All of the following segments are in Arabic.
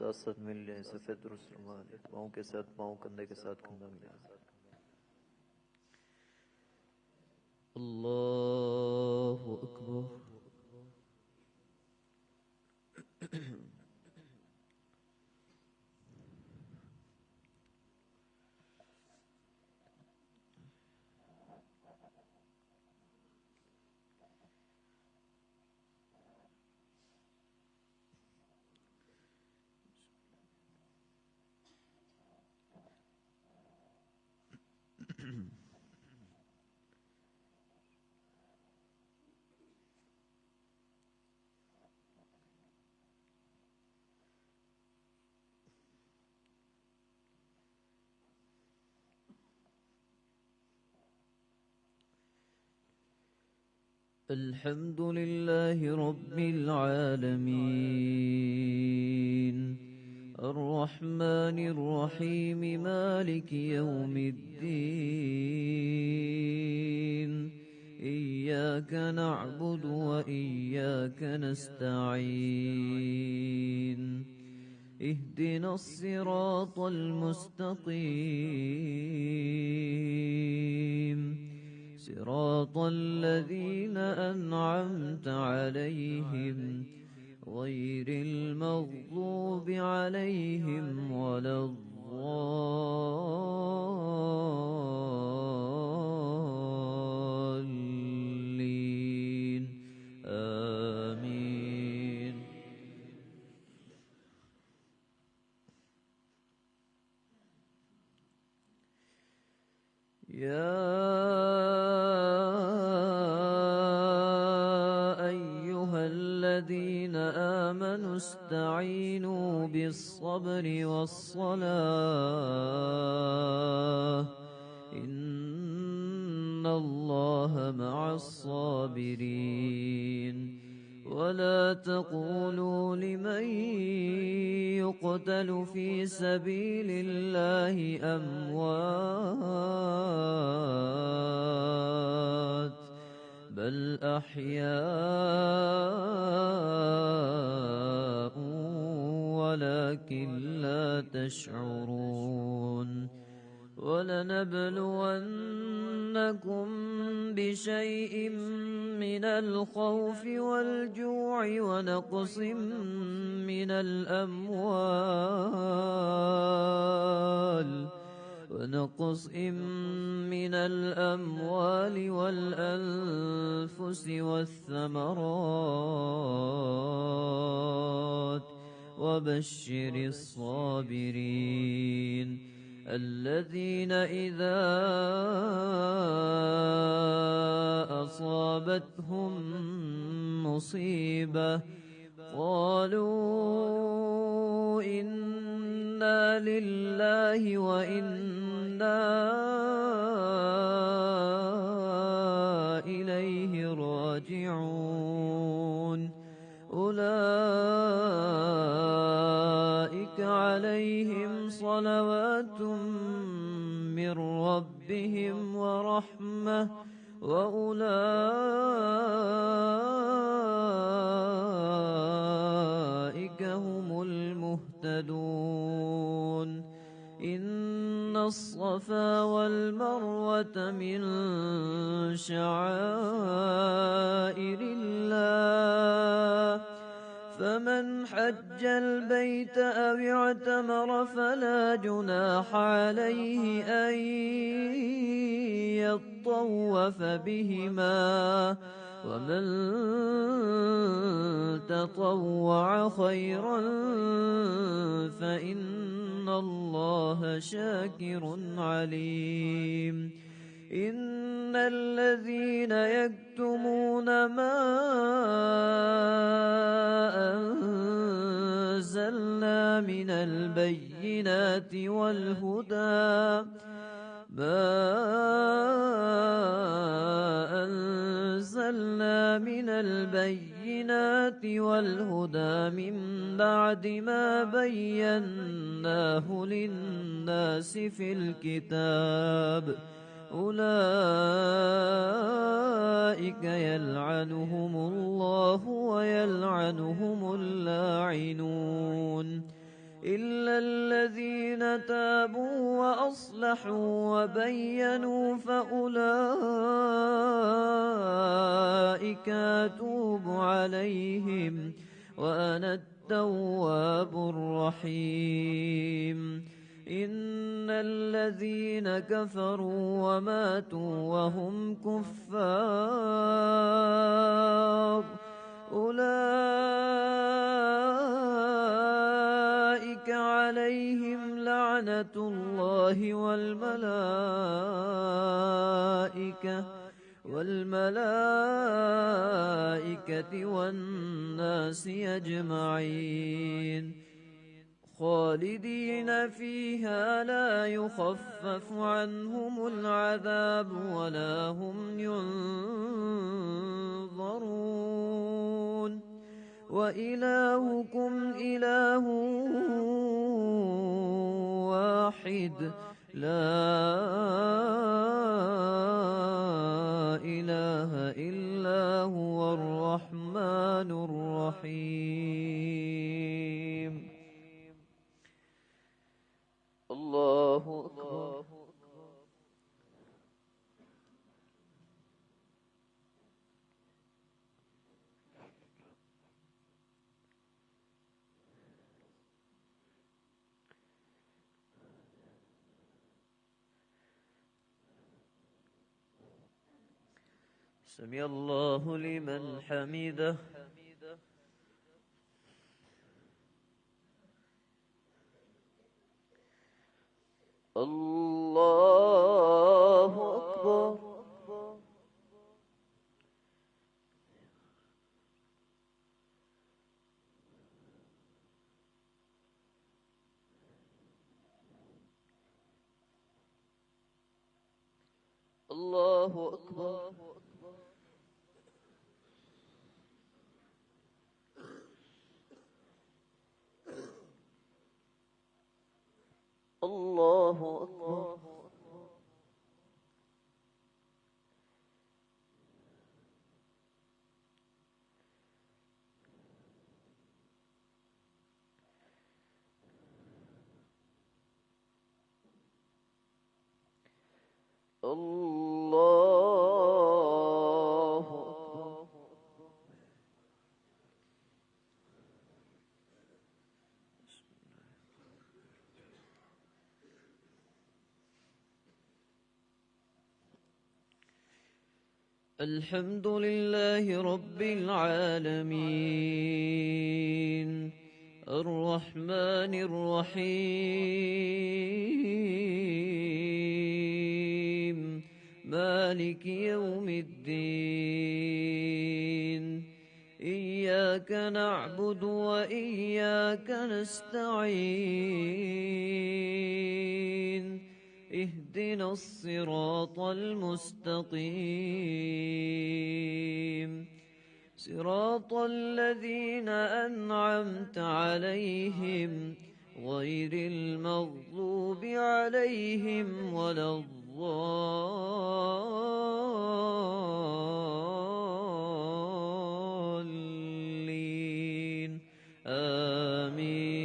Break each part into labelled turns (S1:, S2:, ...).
S1: साथ साथ मिल लें, सफेद दुरुस्त रुमाल, पाँव के साथ पाँव, कंधे के साथ कंधा मिला। अल्लाहु अकबर। الحمد لله رب العالمين، الرحمن الرحيم، مالك يوم الدين. إياك نعبد وإياك نستعين. اهدنا الصراط المستقيم، صراط الذين أنعمت عليهم غير المغضوب عليهم ولا الضالين. آمين. يا الذين آمنوا استعينوا بالصبر والصلاة، إن الله مع الصابرين. ولا تقولوا لمن يقتل في سبيل الله أموات، بل أحياء ولكن لا تشعرون. ولنبلونكم بشيء من الخوف والجوع ونقص من الأموال والأنفس والثمرات، وبشر الصابرين الذين إذا أصابتهم مصيبة قالوا إنا لله وإنا إليه راجعون. أولئك عليهم صلوات من ربهم ورحمة، وأولئك هم المهتدون. إن الصفا والمروة من شعائر الله، فمن حج البيت أو اعتمر فلا جناح عليه أن يطوف بهما، ومن تطوع خيرا فإن الله شاكر عليم. إن الذين يكتمون ما أنزلنا من البينات والهدى من بعد ما بيناه للناس في الكتاب، أولئك يلعنهم الله ويلعنهم اللاعنون. إلا الذين تابوا وأصلحوا وبينوا فأولئك أتوب عليهم وأنا التواب الرحيم. إن الذين كفروا وماتوا وهم كفار أولئك عليهم لعنة الله والملائكة والناس أجمعين خالدين فيها لا يخفف عنهم العذاب ولا هم ينظرون وإلهكم إله واحد لا إله إلا هو الرحمن الرحيم. الله أكبر. سمع الله لمن حمده. الله أكبر. الله أكبر. الله أكبر. الله أكبر. الحمد لله رب العالمين الرحمن الرحيم مالك يوم الدين إياك نعبد وإياك نستعين اهدنا الصراط المستقيم صراط الذين أنعمت عليهم غير المغضوب عليهم ولا الضالين آمين.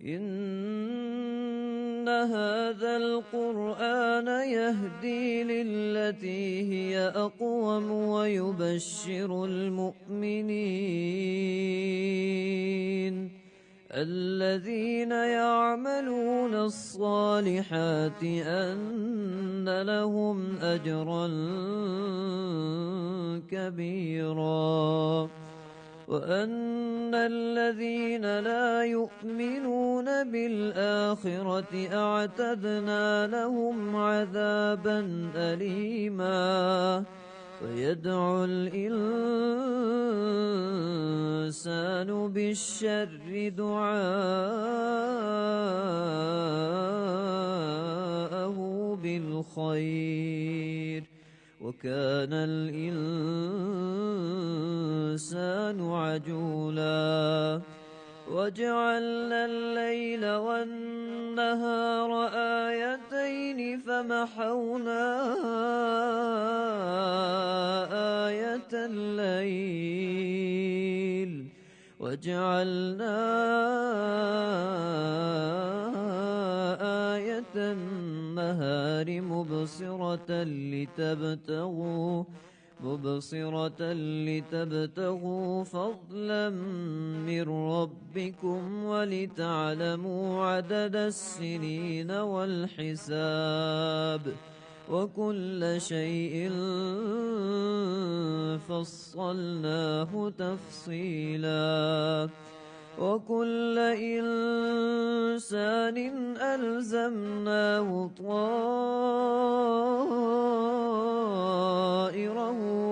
S1: إن هذا القرآن يهدي للتي هي أقوم ويبشر المؤمنين الذين يعملون الصالحات أن لهم أجرا كبيرا وأن الذين لا يؤمنون بالآخرة أعتدنا لهم عذابا أليما ويدعو الإنسان بالشر دعاءه بالخير وكان الإنسان عجولا وجعلنا الليل والنهار آيتين فمحونا آية الليل وجعلنا آية النهار مبصرة لتبتغوا فضلا من ربكم ولتعلموا عدد السنين والحساب وكل شيء فصلناه تفصيلا وكل إنسان ألزمناه طائره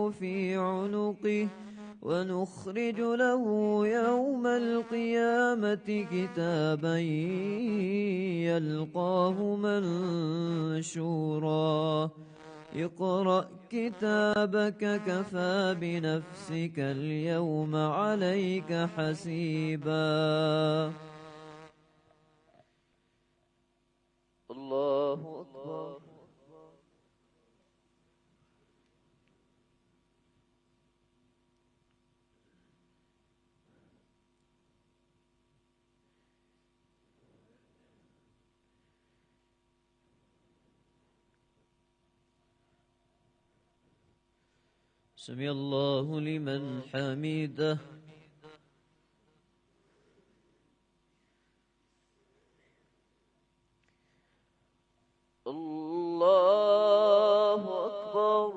S1: في عنقه ونخرج له يوم القيامة كتابا يلقاه منشورا اقرأ كتابك كفى بنفسك اليوم عليك حسيبا. الله أكبر. سمع الله لمن حمده. الله أكبر.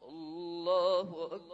S1: الله أكبر.